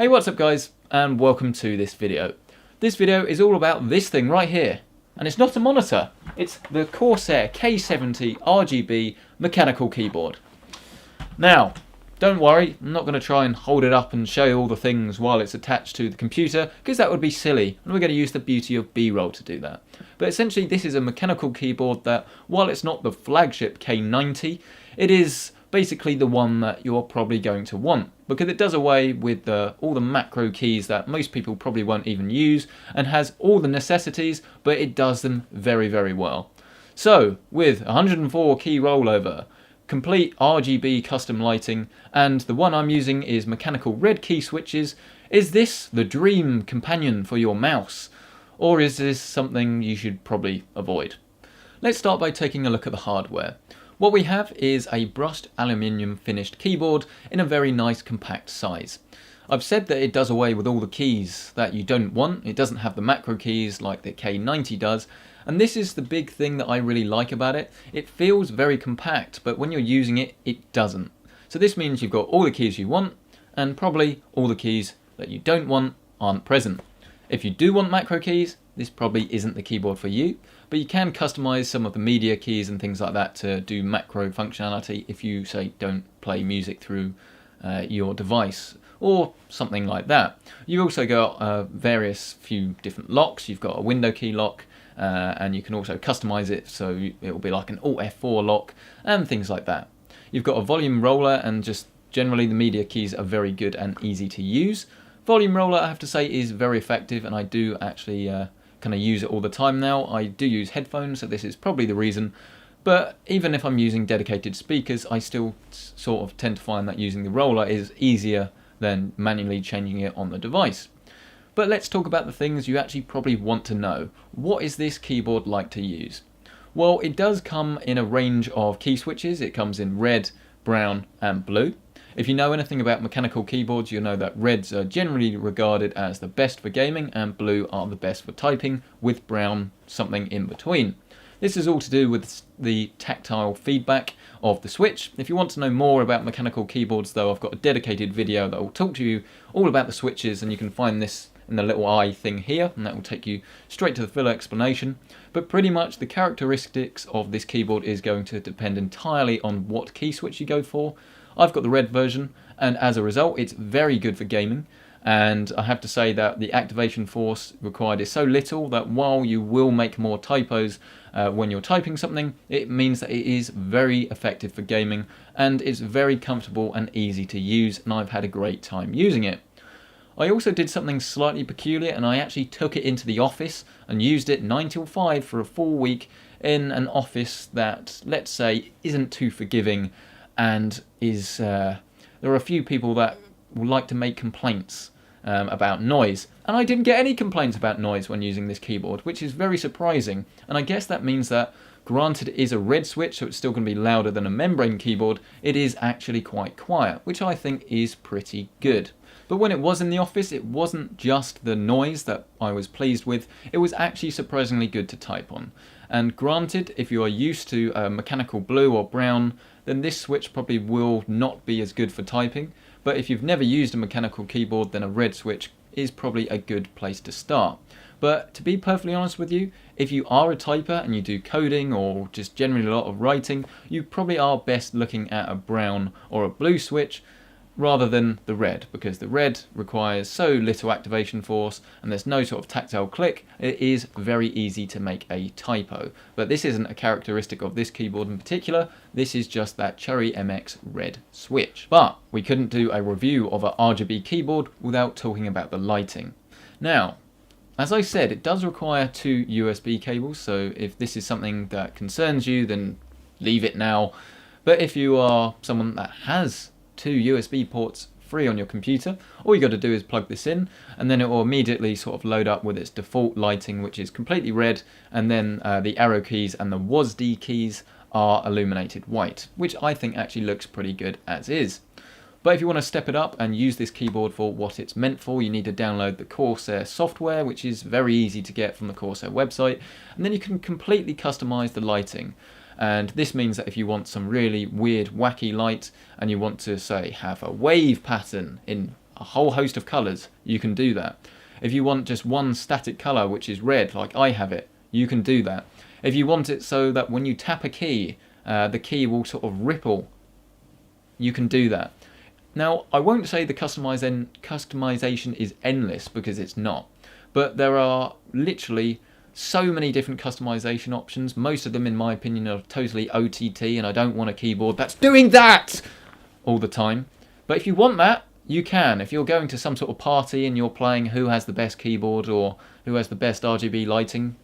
Hey, what's up guys, and welcome to this video. This video is all about this thing right here, and it's not a monitor, it's the Corsair K70 RGB mechanical keyboard. Now, don't worry, I'm not going to try and hold it up and show you all the things while it's attached to the computer, because that would be silly, and we're going to use the beauty of B-roll to do that. But essentially this is a mechanical keyboard that, while it's not the flagship K90, it is basically the one that you're probably going to want, because it does away with all the macro keys that most people probably won't even use, and has all the necessities, but it does them very, very well. So, with 104 key rollover, complete RGB custom lighting, and the one I'm using is mechanical red key switches, is this the dream companion for your mouse? Or is this something you should probably avoid? Let's start by taking a look at the hardware. What we have is a brushed aluminium finished keyboard in a very nice compact size. I've said that it does away with all the keys that you don't want. It doesn't have the macro keys like the K90 does, and this is the big thing that I really like about it. It feels very compact, but when you're using it, it doesn't. So this means you've got all the keys you want, and probably all the keys that you don't want aren't present. If you do want macro keys, this probably isn't the keyboard for you, but you can customize some of the media keys and things like that to do macro functionality if you, say, don't play music through your device or something like that. You've also got various few different locks. You've got a window key lock, and you can also customize it so it will be like an Alt F4 lock and things like that. You've got a volume roller, and just generally the media keys are very good and easy to use. Volume roller, I have to say, is very effective, and I do actually kind of use it all the time now. I do use headphones, so this is probably the reason. But even if I'm using dedicated speakers, I still sort of tend to find that using the roller is easier than manually changing it on the device. But let's talk about the things you actually probably want to know. What is this keyboard like to use? Well, it does come in a range of key switches. It comes in red, brown and blue. If you know anything about mechanical keyboards, you'll know that reds are generally regarded as the best for gaming and blue are the best for typing, with brown something in between. This is all to do with the tactile feedback of the switch. If you want to know more about mechanical keyboards though, I've got a dedicated video that will talk to you all about the switches, and you can find this in the little eye thing here, and that will take you straight to the full explanation. But pretty much the characteristics of this keyboard is going to depend entirely on what key switch you go for. I've got the red version, and as a result it's very good for gaming, and I have to say that the activation force required is so little that while you will make more typos when you're typing something, it means that it is very effective for gaming, and it's very comfortable and easy to use, and I've had a great time using it. I also did something slightly peculiar, and I actually took it into the office and used it 9 till 5 for a full week in an office that, let's say, isn't too forgiving, and is there are a few people that would like to make complaints about noise, and I didn't get any complaints about noise when using this keyboard, which is very surprising. And I guess that means that, granted it is a red switch, so it's still going to be louder than a membrane keyboard, it is actually quite quiet, which I think is pretty good. But when it was in the office, it wasn't just the noise that I was pleased with, it was actually surprisingly good to type on. And granted, if you are used to mechanical blue or brown, then this switch probably will not be as good for typing. But if you've never used a mechanical keyboard, then a red switch is probably a good place to start. But to be perfectly honest with you, if you are a typer and you do coding or just generally a lot of writing, you probably are best looking at a brown or a blue switch rather than the red, because the red requires so little activation force and there's no sort of tactile click. It is very easy to make a typo, but this isn't a characteristic of this keyboard in particular. This is just that Cherry MX red switch. But we couldn't do a review of a RGB keyboard without talking about the lighting. Now, as I said, it does require 2 USB cables, so if this is something that concerns you, then leave it now. But if you are someone that has 2 USB ports free on your computer, all you got to do is plug this in, and then it will immediately sort of load up with its default lighting, which is completely red, and then the arrow keys and the WASD keys are illuminated white, which I think actually looks pretty good as is. But if you want to step it up and use this keyboard for what it's meant for, you need to download the Corsair software, which is very easy to get from the Corsair website, and then you can completely customize the lighting. And this means that if you want some really weird, wacky light, and you want to, say, have a wave pattern in a whole host of colours, you can do that. If you want just one static colour, which is red, like I have it, you can do that. If you want it so that when you tap a key, the key will sort of ripple, you can do that. Now, I won't say the customization is endless, because it's not. But there are literally so many different customization options. Most of them, in my opinion, are totally OTT, and I don't want a keyboard that's doing that all the time. But if you want that, you can. If you're going to some sort of party and you're playing who has the best keyboard or who has the best RGB lighting,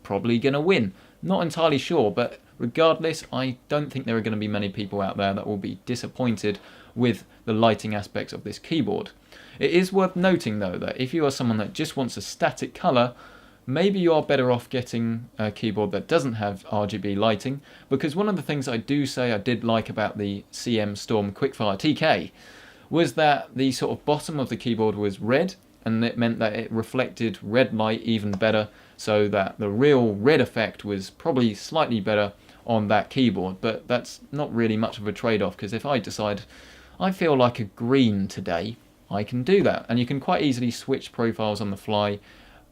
probably going to win. Not entirely sure, but regardless, I don't think there are going to be many people out there that will be disappointed with the lighting aspects of this keyboard. It is worth noting though that if you are someone that just wants a static colour, maybe you are better off getting a keyboard that doesn't have RGB lighting, because one of the things I do say I did like about the CM Storm Quickfire TK was that the sort of bottom of the keyboard was red, and it meant that it reflected red light even better, so that the real red effect was probably slightly better on that keyboard. But that's not really much of a trade-off, because if I decide I feel like a green today, I can do that. And you can quite easily switch profiles on the fly,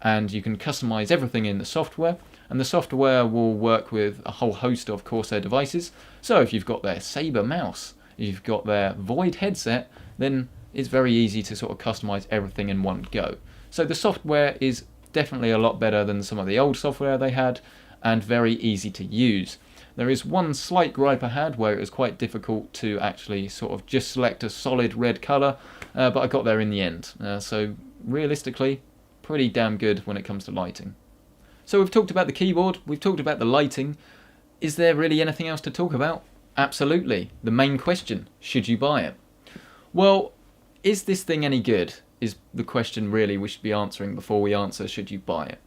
and you can customize everything in the software, and the software will work with a whole host of Corsair devices. So if you've got their Sabre mouse, if you've got their Void headset, then it's very easy to sort of customize everything in one go. So the software is definitely a lot better than some of the old software they had, and very easy to use. There is one slight gripe I had where it was quite difficult to actually sort of just select a solid red colour, but I got there in the end. So realistically, pretty damn good when it comes to lighting. So we've talked about the keyboard, we've talked about the lighting. Is there really anything else to talk about? Absolutely. The main question, should you buy it? Well, is this thing any good? Is the question really we should be answering before we answer should you buy it.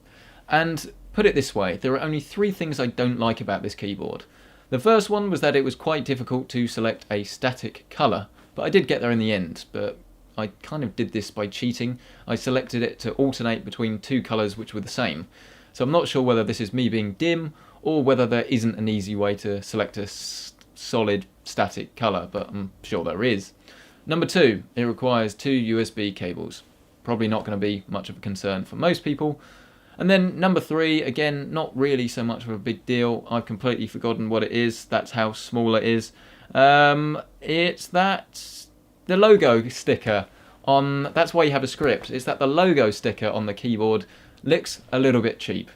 And put it this way, there are only 3 things I don't like about this keyboard. The first one was that it was quite difficult to select a static colour, but I did get there in the end. But I kind of did this by cheating. I selected it to alternate between 2 colours which were the same. So I'm not sure whether this is me being dim or whether there isn't an easy way to select a solid static colour, but I'm sure there is. Number 2, it requires 2 USB cables. Probably not going to be much of a concern for most people. And then number 3, again, not really so much of a big deal. I've completely forgotten what it is. That's how small it is. It's that the logo sticker on. That's why you have a script. It's that the logo sticker on the keyboard looks a little bit cheap.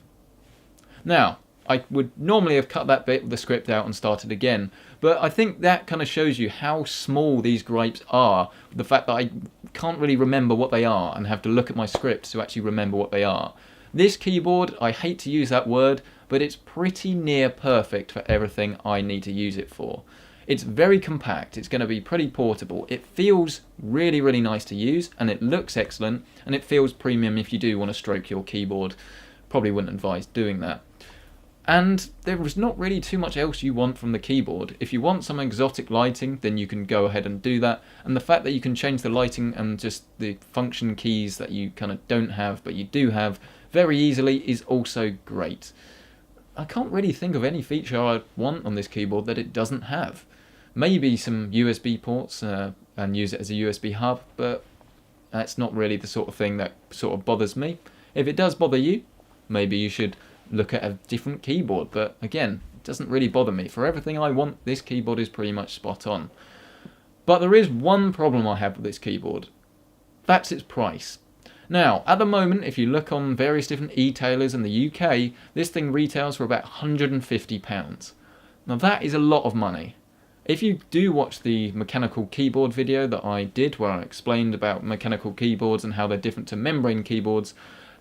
Now, I would normally have cut that bit of the script out and started again, but I think that kind of shows you how small these gripes are. The fact that I can't really remember what they are and have to look at my script to actually remember what they are. This keyboard, I hate to use that word, but it's pretty near perfect for everything I need to use it for. It's very compact, it's going to be pretty portable, it feels really, really nice to use, and it looks excellent, and it feels premium if you do want to stroke your keyboard. Probably wouldn't advise doing that. And there is not really too much else you want from the keyboard. If you want some exotic lighting, then you can go ahead and do that. And the fact that you can change the lighting and just the function keys that you kind of don't have, but you do have, very easily is also great. I can't really think of any feature I want on this keyboard that it doesn't have. Maybe some USB ports and use it as a USB hub, but that's not really the sort of thing that sort of bothers me. If it does bother you, maybe you should look at a different keyboard, but again, it doesn't really bother me. For everything I want, this keyboard is pretty much spot on. But there is one problem I have with this keyboard. That's its price. Now, at the moment, if you look on various different e-tailers in the UK, this thing retails for about £150. Now that is a lot of money. If you do watch the mechanical keyboard video that I did, where I explained about mechanical keyboards and how they're different to membrane keyboards,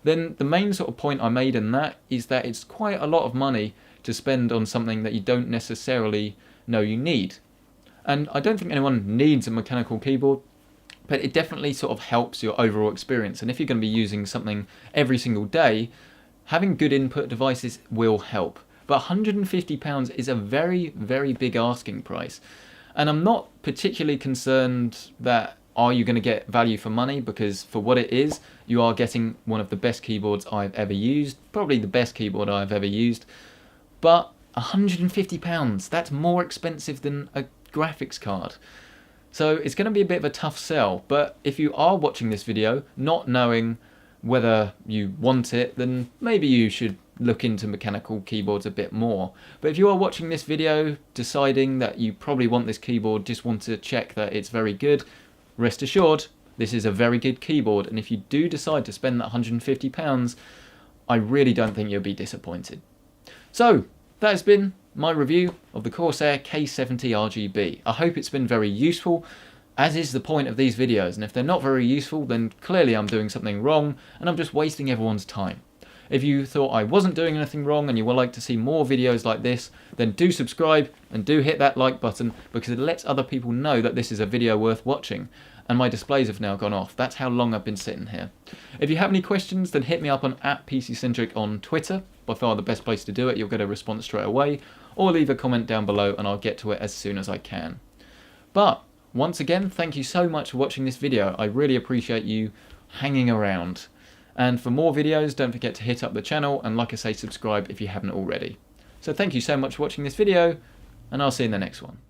then the main sort of point I made in that is that it's quite a lot of money to spend on something that you don't necessarily know you need. And I don't think anyone needs a mechanical keyboard, but it definitely sort of helps your overall experience. And if you're going to be using something every single day, having good input devices will help. But £150 is a very, very big asking price. And I'm not particularly concerned that are you going to get value for money, because for what it is, you are getting one of the best keyboards I've ever used, probably the best keyboard I've ever used. But £150, that's more expensive than a graphics card. So it's going to be a bit of a tough sell, but if you are watching this video not knowing whether you want it, then maybe you should look into mechanical keyboards a bit more. But if you are watching this video deciding that you probably want this keyboard, just want to check that it's very good, rest assured this is a very good keyboard, and if you do decide to spend that £150, I really don't think you'll be disappointed. So that has been my review of the Corsair K70 RGB. I hope it's been very useful, as is the point of these videos, and if they're not very useful then clearly I'm doing something wrong and I'm just wasting everyone's time. If you thought I wasn't doing anything wrong and you would like to see more videos like this, then do subscribe and do hit that like button, because it lets other people know that this is a video worth watching. And my displays have now gone off. That's how long I've been sitting here. If you have any questions, then hit me up on @PCcentric on Twitter. By far the best place to do it. You'll get a response straight away. Or leave a comment down below and I'll get to it as soon as I can. But once again, thank you so much for watching this video. I really appreciate you hanging around. And for more videos, don't forget to hit up the channel and, like I say, subscribe if you haven't already. So thank you so much for watching this video, and I'll see you in the next one.